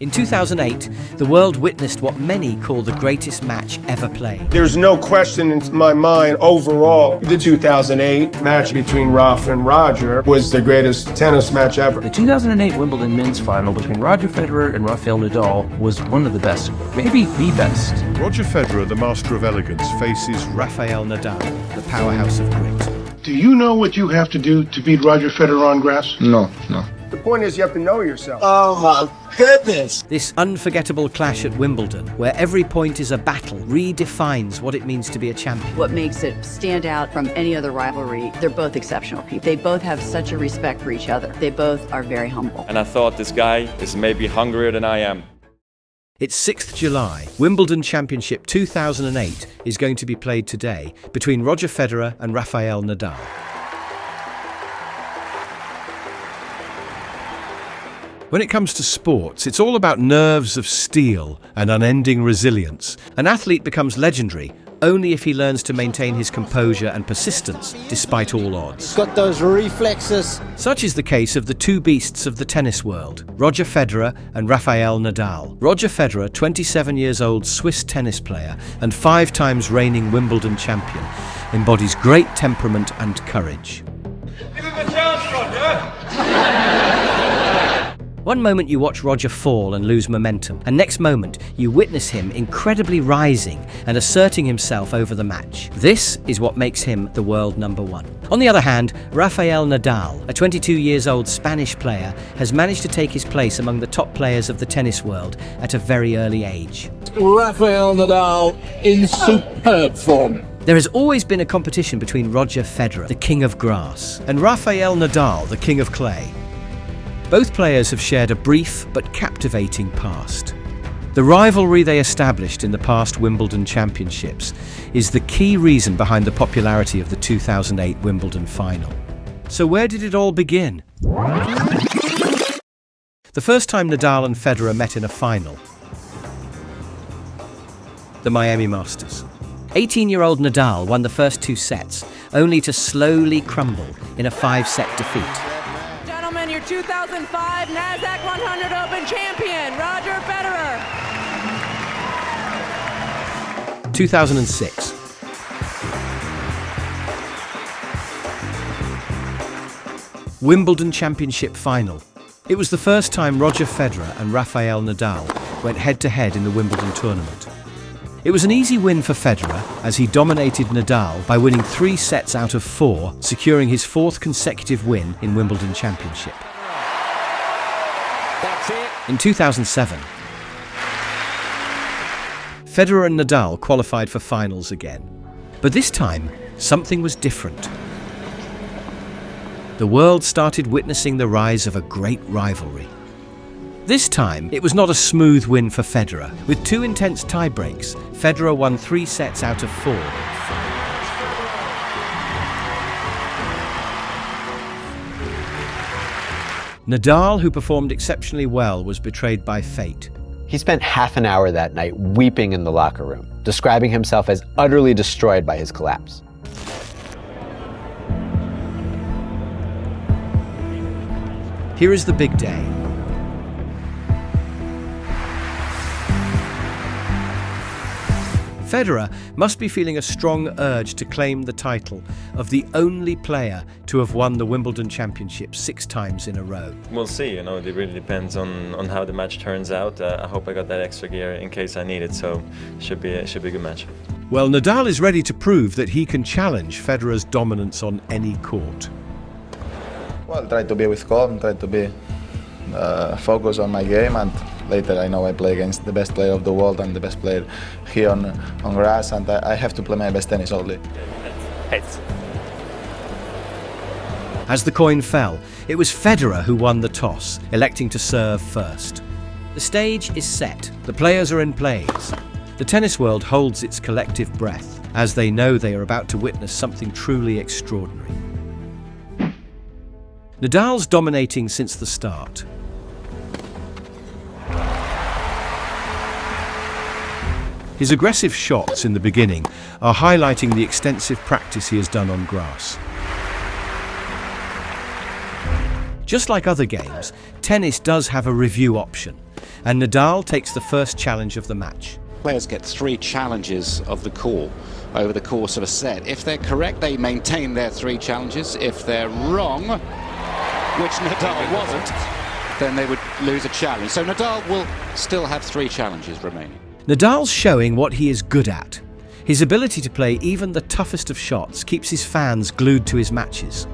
In 2008, the world witnessed what many call the greatest match ever played. There's no question in my mind, overall, the 2008 match between Rafa and Roger was the greatest tennis match ever. The 2008 Wimbledon men's final between Roger Federer and Rafael Nadal was one of the best, maybe the best. Roger Federer, the master of elegance, faces Rafael Nadal, the powerhouse of grit. Do you know what you have to do to beat Roger Federer on grass? No. The point is you have to know yourself. Oh my goodness! This unforgettable clash at Wimbledon, where every point is a battle, redefines what it means to be a champion. What makes it stand out from any other rivalry, they're both exceptional people. They both have such a respect for each other. They both are very humble. And I thought, this guy is maybe hungrier than I am. It's 6th July. Wimbledon Championship 2008 is going to be played today between Roger Federer and Rafael Nadal. When it comes to sports, it's all about nerves of steel and unending resilience. An athlete becomes legendary only if he learns to maintain his composure and persistence despite all odds. Got those reflexes. Such is the case of the two beasts of the tennis world, Roger Federer and Rafael Nadal. Roger Federer, 27 years old Swiss tennis player and 5 times reigning Wimbledon champion, embodies great temperament and courage. One moment you watch Roger fall and lose momentum, and next moment you witness him incredibly rising and asserting himself over the match. This is what makes him the world number one. On the other hand, Rafael Nadal, a 22 years old Spanish player, has managed to take his place among the top players of the tennis world at a very early age. Rafael Nadal in superb form. There has always been a competition between Roger Federer, the king of grass, and Rafael Nadal, the king of clay. Both players have shared a brief but captivating past. The rivalry they established in the past Wimbledon championships is the key reason behind the popularity of the 2008 Wimbledon final. So where did it all begin? The first time Nadal and Federer met in a final, the Miami Masters. 18-year-old Nadal won the first 2 sets, only to slowly crumble in a 5-set defeat. Your 2005 NASDAQ 100 Open champion, Roger Federer. 2006. Wimbledon Championship final. It was the first time Roger Federer and Rafael Nadal went head-to-head in the Wimbledon tournament. It was an easy win for Federer as he dominated Nadal by winning 3 sets out of 4, securing his 4th consecutive win in Wimbledon Championship. That's it. In 2007, Federer and Nadal qualified for finals again. But this time, something was different. The world started witnessing the rise of a great rivalry. This time, it was not a smooth win for Federer. With 2 intense tie-breaks, Federer won 3 sets out of 4. Nadal, who performed exceptionally well, was betrayed by fate. He spent half an hour that night weeping in the locker room, describing himself as utterly destroyed by his collapse. Here is the big day. Federer must be feeling a strong urge to claim the title of the only player to have won the Wimbledon Championship 6 times in a row. We'll see, it really depends on how the match turns out. I hope I got that extra gear in case I need it, so should be a good match. Well, Nadal is ready to prove that he can challenge Federer's dominance on any court. Well, try to be with calm, try to be focused on my game, and later I know I play against the best player of the world and the best player here on grass, and I have to play my best tennis only. Heads. As the coin fell, it was Federer who won the toss, electing to serve first. The stage is set, the players are in place. The tennis world holds its collective breath as they know they are about to witness something truly extraordinary. Nadal's dominating since the start. His aggressive shots in the beginning are highlighting the extensive practice he has done on grass. Just like other games, tennis does have a review option. and Nadal takes the first challenge of the match. Players get 3 challenges of the call over the course of a set. If they're correct, they maintain their 3 challenges. If they're wrong, which Nadal wasn't, then they would lose a challenge. So Nadal will still have 3 challenges remaining. Nadal's showing what he is good at. His ability to play even the toughest of shots keeps his fans glued to his matches.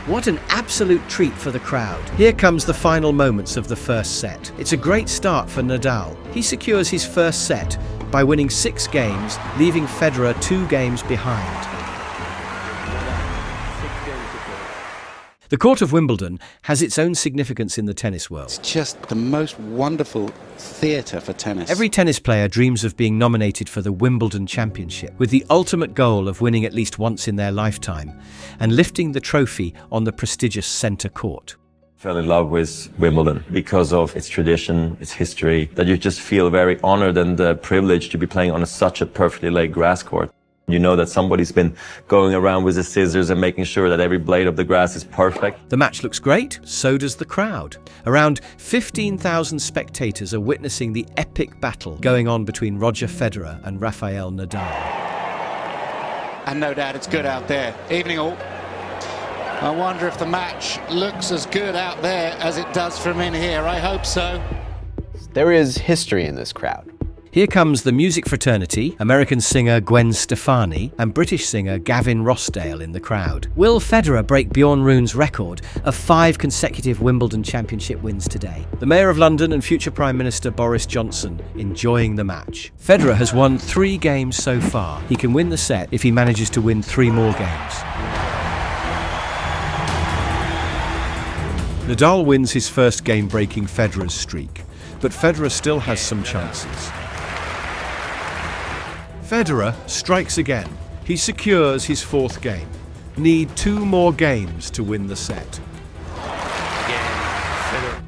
What an absolute treat for the crowd. Here comes the final moments of the first set. It's a great start for Nadal. He secures his first set by winning 6 games, leaving Federer 2 games behind. The court of Wimbledon has its own significance in the tennis world. It's just the most wonderful theatre for tennis. Every tennis player dreams of being nominated for the Wimbledon Championship, with the ultimate goal of winning at least once in their lifetime and lifting the trophy on the prestigious centre court. I fell in love with Wimbledon because of its tradition, its history, that you just feel very honored and privileged to be playing on such a perfectly laid grass court. You know that somebody's been going around with the scissors and making sure that every blade of the grass is perfect. The match looks great, so does the crowd. Around 15,000 spectators are witnessing the epic battle going on between Roger Federer and Rafael Nadal. And no doubt it's good out there. Evening all. I wonder if the match looks as good out there as it does from in here. I hope so. There is history in this crowd. Here comes the music fraternity, American singer Gwen Stefani and British singer Gavin Rossdale in the crowd. Will Federer break Bjorn Rune's record of 5 consecutive Wimbledon Championship wins today? The Mayor of London and future Prime Minister Boris Johnson enjoying the match. Federer has won 3 games so far. He can win the set if he manages to win 3 more games. Nadal wins his first game breaking Federer's streak, but Federer still has some chances. Federer strikes again. He secures his 4th game. Need 2 more games to win the set.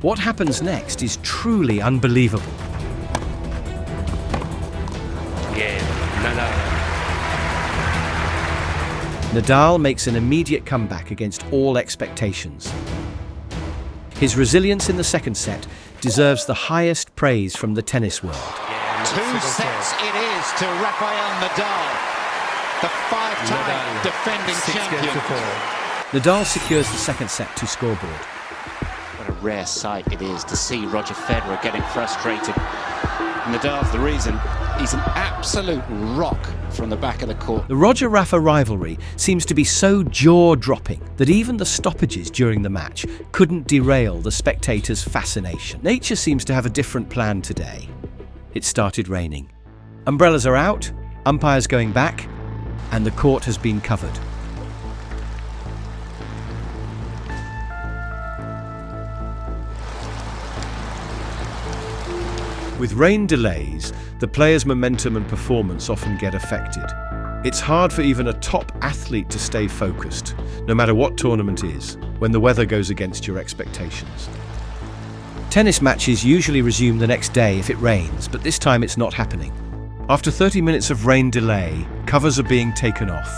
What happens next is truly unbelievable. Nadal makes an immediate comeback against all expectations. His resilience in the second set deserves the highest praise from the tennis world. 2 sets it is to Rafael Nadal, the 5-time defending champion. Nadal secures the second set to scoreboard. What a rare sight it is to see Roger Federer getting frustrated. Nadal's the reason. He's an absolute rock from the back of the court. The Roger-Rafa rivalry seems to be so jaw-dropping that even the stoppages during the match couldn't derail the spectators' fascination. Nature seems to have a different plan today. It started raining. Umbrellas are out, umpires going back, and the court has been covered. With rain delays, the players' momentum and performance often get affected. It's hard for even a top athlete to stay focused, no matter what tournament is, when the weather goes against your expectations. Tennis matches usually resume the next day if it rains, but this time it's not happening. After 30 minutes of rain delay, covers are being taken off.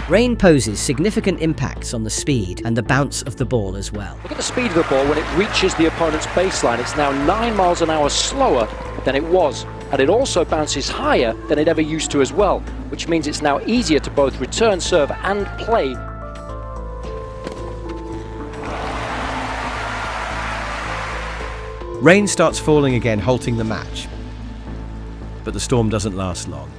Rain poses significant impacts on the speed and the bounce of the ball as well. Look at the speed of the ball when it reaches the opponent's baseline. It's now 9 miles an hour slower than it was. And it also bounces higher than it ever used to as well, which means it's now easier to both return serve and play. Rain starts falling again, halting the match. But the storm doesn't last long.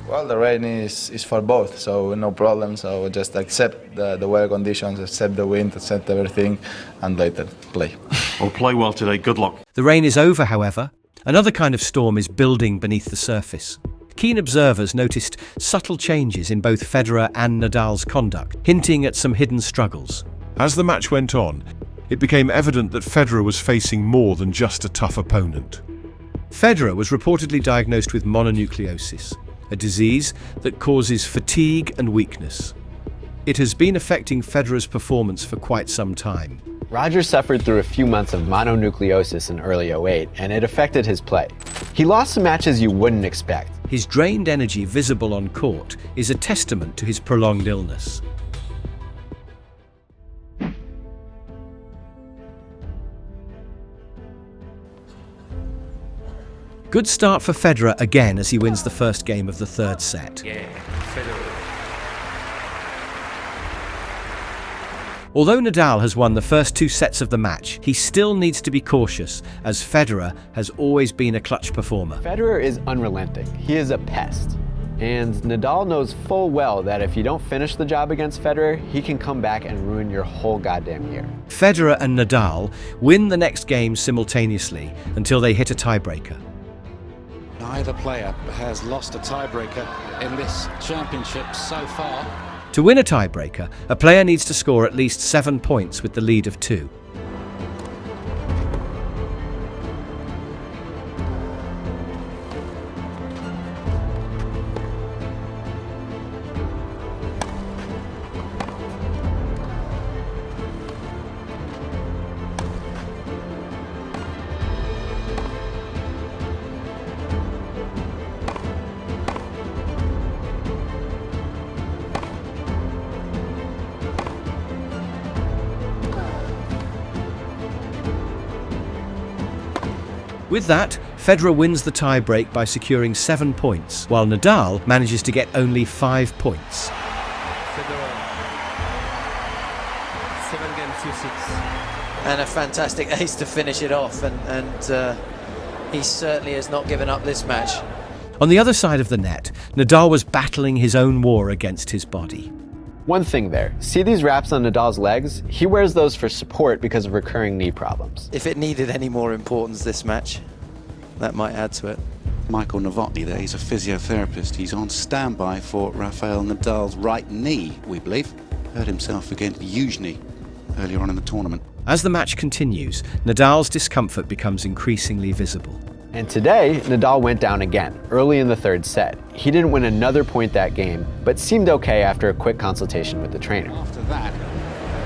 Well, the rain is for both, so no problem. So just accept the weather conditions, accept the wind, accept everything, and later play. We'll play well today. Good luck. The rain is over, however. Another kind of storm is building beneath the surface. Keen observers noticed subtle changes in both Federer and Nadal's conduct, hinting at some hidden struggles. As the match went on, it became evident that Federer was facing more than just a tough opponent. Federer was reportedly diagnosed with mononucleosis, a disease that causes fatigue and weakness. It has been affecting Federer's performance for quite some time. Roger suffered through a few months of mononucleosis in early 08, and it affected his play. He lost some matches you wouldn't expect. His drained energy visible on court is a testament to his prolonged illness. Good start for Federer again as he wins the first game of the third set. Although Nadal has won the first 2 sets of the match, he still needs to be cautious, as Federer has always been a clutch performer. Federer is unrelenting. He is a pest. And Nadal knows full well that if you don't finish the job against Federer, he can come back and ruin your whole goddamn year. Federer and Nadal win the next game simultaneously until they hit a tiebreaker. Neither player has lost a tiebreaker in this championship so far. To win a tiebreaker, a player needs to score at least 7 points with the lead of 2. With that, Federer wins the tie-break by securing 7 points, while Nadal manages to get only 5 points. Federer, 7 games to 6. And a fantastic ace to finish it off, and he certainly has not given up this match. On the other side of the net, Nadal was battling his own war against his body. One thing there, see these wraps on Nadal's legs? He wears those for support because of recurring knee problems. If it needed any more importance this match, that might add to it. Michael Novotny there, he's a physiotherapist. He's on standby for Rafael Nadal's right knee, we believe. Hurt himself against Yuzhny earlier on in the tournament. As the match continues, Nadal's discomfort becomes increasingly visible. And today, Nadal went down again, early in the third set. He didn't win another point that game, but seemed okay after a quick consultation with the trainer. After that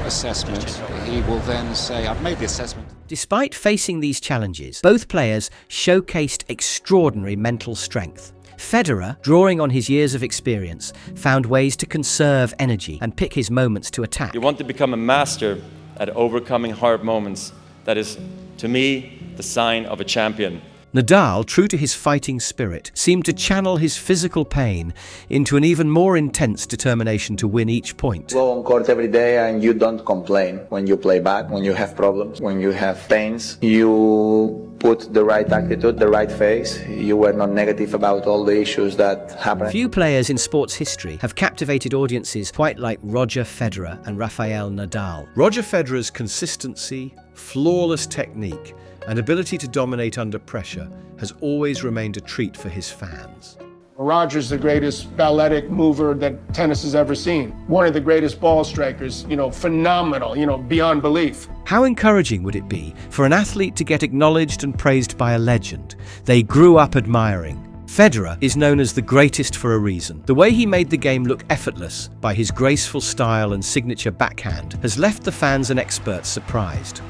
assessment, he will then say, I've made the assessment. Despite facing these challenges, both players showcased extraordinary mental strength. Federer, drawing on his years of experience, found ways to conserve energy and pick his moments to attack. You want to become a master at overcoming hard moments. That is, to me, the sign of a champion. Nadal, true to his fighting spirit, seemed to channel his physical pain into an even more intense determination to win each point. Go on court every day and you don't complain when you play bad, when you have problems, when you have pains. You put the right attitude, the right face. You were not negative about all the issues that happen. Few players in sports history have captivated audiences quite like Roger Federer and Rafael Nadal. Roger Federer's consistency, flawless technique, and ability to dominate under pressure has always remained a treat for his fans. Roger's the greatest balletic mover that tennis has ever seen. One of the greatest ball strikers, phenomenal, beyond belief. How encouraging would it be for an athlete to get acknowledged and praised by a legend they grew up admiring? Federer is known as the greatest for a reason. The way he made the game look effortless by his graceful style and signature backhand has left the fans and experts surprised.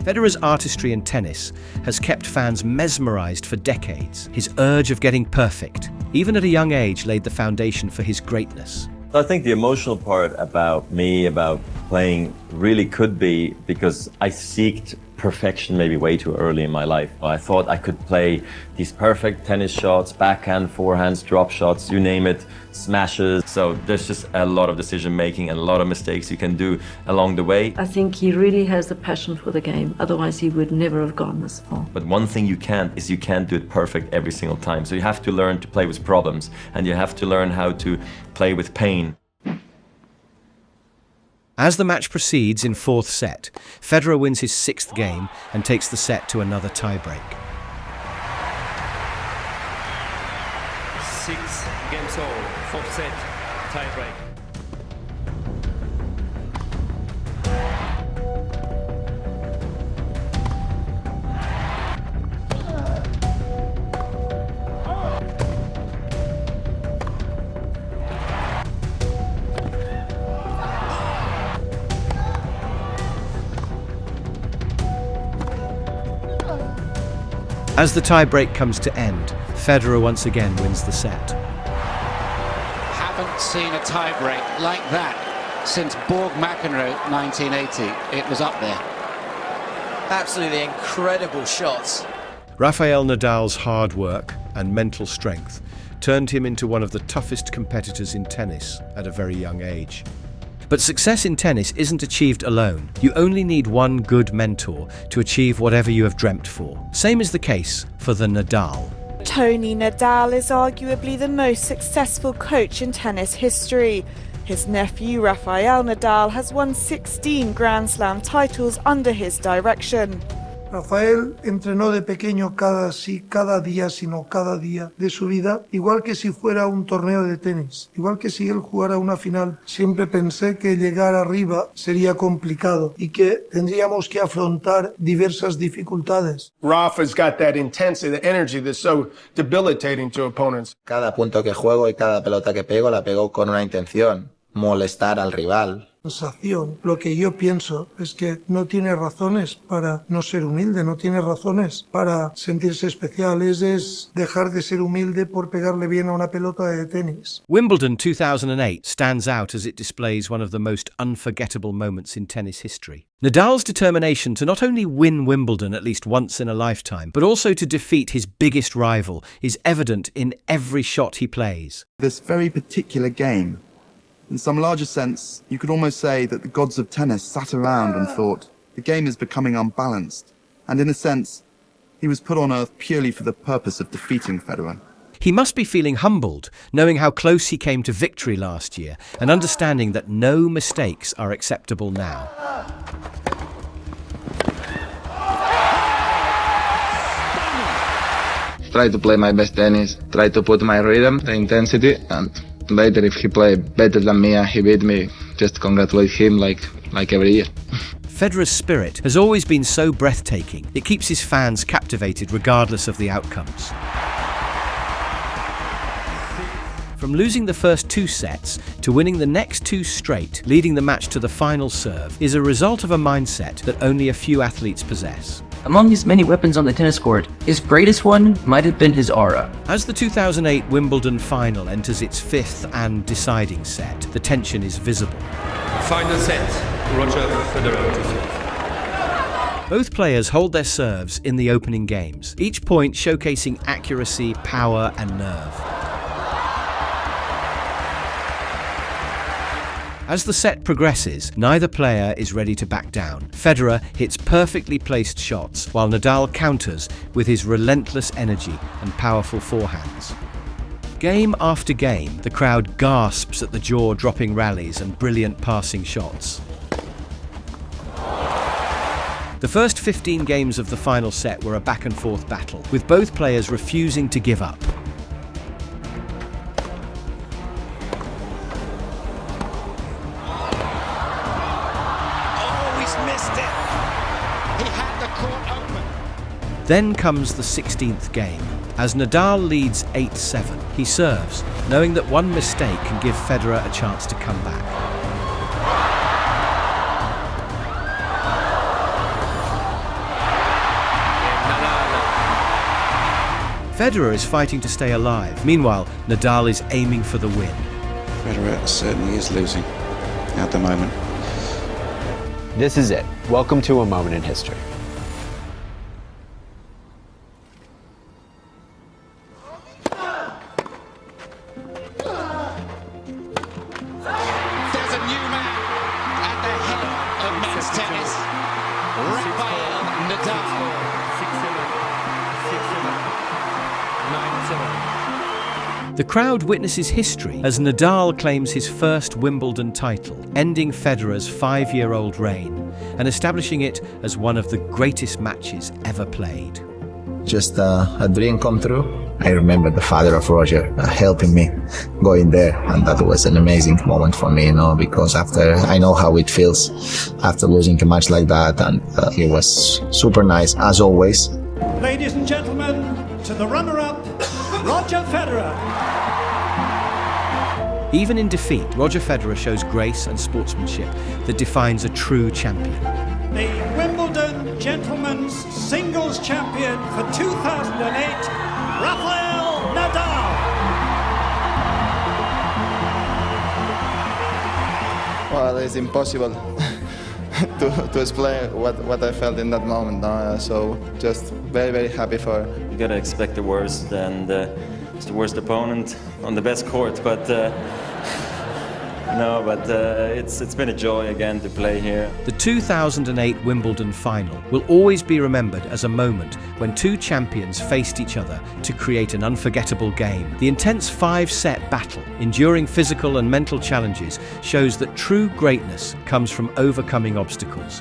Federer's artistry in tennis has kept fans mesmerized for decades. His urge of getting perfect, even at a young age, laid the foundation for his greatness. I think the emotional part about me, about playing, really could be because I seeked perfection maybe way too early in my life. I thought I could play these perfect tennis shots, backhand, forehands, drop shots, you name it, smashes. So there's just a lot of decision making and a lot of mistakes you can do along the way. I think he really has a passion for the game, otherwise he would never have gone this far. But one thing you can't do it perfect every single time. So you have to learn to play with problems and you have to learn how to play with pain. As the match proceeds in fourth set, Federer wins his 6th game and takes the set to another tiebreak. 6 games all, 4th set, tiebreak. As the tie-break comes to end, Federer once again wins the set. Haven't seen a tie-break like that since Borg-McEnroe 1980. It was up there. Absolutely incredible shots. Rafael Nadal's hard work and mental strength turned him into one of the toughest competitors in tennis at a very young age. But success in tennis isn't achieved alone. You only need one good mentor to achieve whatever you have dreamt for. Same is the case for the Nadal. Tony Nadal is arguably the most successful coach in tennis history. His nephew Rafael Nadal has won 16 Grand Slam titles under his direction. Rafael entrenó de pequeño cada día, sino cada día de su vida, igual que si fuera un torneo de tenis, igual que si él jugara una final. Siempre pensé que llegar arriba sería complicado y que tendríamos que afrontar diversas dificultades. Rafa's got that intensity, the energy that's so debilitating to opponents. Cada punto que juego y cada pelota que pego la pego con una intención, molestar al rival. Lo que yo pienso es que no tiene razones para no ser humilde, no tiene razones para sentirse especial, es dejar de ser humilde por pegarle bien a una pelota de tenis. Wimbledon 2008 stands out as it displays one of the most unforgettable moments in tennis history. Nadal's determination to not only win Wimbledon at least once in a lifetime, but also to defeat his biggest rival is evident in every shot he plays. This very particular game, in some larger sense, you could almost say that the gods of tennis sat around and thought, the game is becoming unbalanced. And in a sense, he was put on earth purely for the purpose of defeating Federer. He must be feeling humbled, knowing how close he came to victory last year, and understanding that no mistakes are acceptable now. Try to play my best tennis, try to put my rhythm, the intensity, and later, if he played better than me and he beat me, just congratulate him like every year. Federer's spirit has always been so breathtaking, it keeps his fans captivated regardless of the outcomes. From losing the first 2 sets to winning the next 2 straight, leading the match to the final serve, is a result of a mindset that only a few athletes possess. Among his many weapons on the tennis court, his greatest one might have been his aura. As the 2008 Wimbledon final enters its 5th and deciding set, the tension is visible. Final set, Roger Federer to serve. Both players hold their serves in the opening games, each point showcasing accuracy, power and nerve. As the set progresses, neither player is ready to back down. Federer hits perfectly placed shots, while Nadal counters with his relentless energy and powerful forehands. Game after game, the crowd gasps at the jaw-dropping rallies and brilliant passing shots. The first 15 games of the final set were a back-and-forth battle, with both players refusing to give up. Then comes the 16th game. As Nadal leads 8-7, he serves, knowing that one mistake can give Federer a chance to come back. Federer is fighting to stay alive. Meanwhile, Nadal is aiming for the win. Federer certainly is losing at the moment. This is it. Welcome to a moment in history. The crowd witnesses history as Nadal claims his first Wimbledon title, ending Federer's 5-year-old reign and establishing it as one of the greatest matches ever played. Just a dream come true. I remember the father of Roger helping me go in there, and that was an amazing moment for me, because I know how it feels after losing a match like that, and he was super nice, as always. Ladies and gentlemen, to the runner-up, Roger Federer. Even in defeat, Roger Federer shows grace and sportsmanship that defines a true champion. the Wimbledon Gentlemen's Singles Champion for 2008, Rafael Nadal. Well, it's impossible to explain what I felt in that moment. No? So just very, very happy for. You gotta expect the worst, and it's the worst opponent on the best court. But it's been a joy again to play here. The 2008 Wimbledon final will always be remembered as a moment when two champions faced each other to create an unforgettable game. The intense 5-set battle, enduring physical and mental challenges, shows that true greatness comes from overcoming obstacles.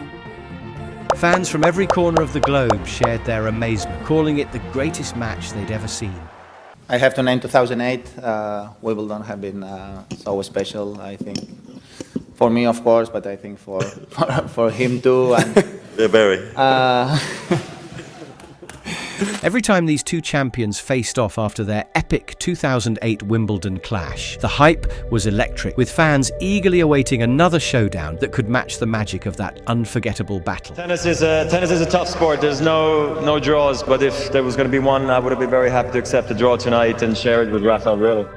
Fans from every corner of the globe shared their amazement, calling it the greatest match they'd ever seen. I have to name 2008. Wimbledon have been so special, I think. For me, of course, but I think for him too. And, yeah, very. Every time these two champions faced off after their epic 2008 Wimbledon clash, the hype was electric, with fans eagerly awaiting another showdown that could match the magic of that unforgettable battle. Tennis is a tough sport. There's no draws, but if there was going to be one, I would have been very happy to accept a draw tonight and share it with Rafael.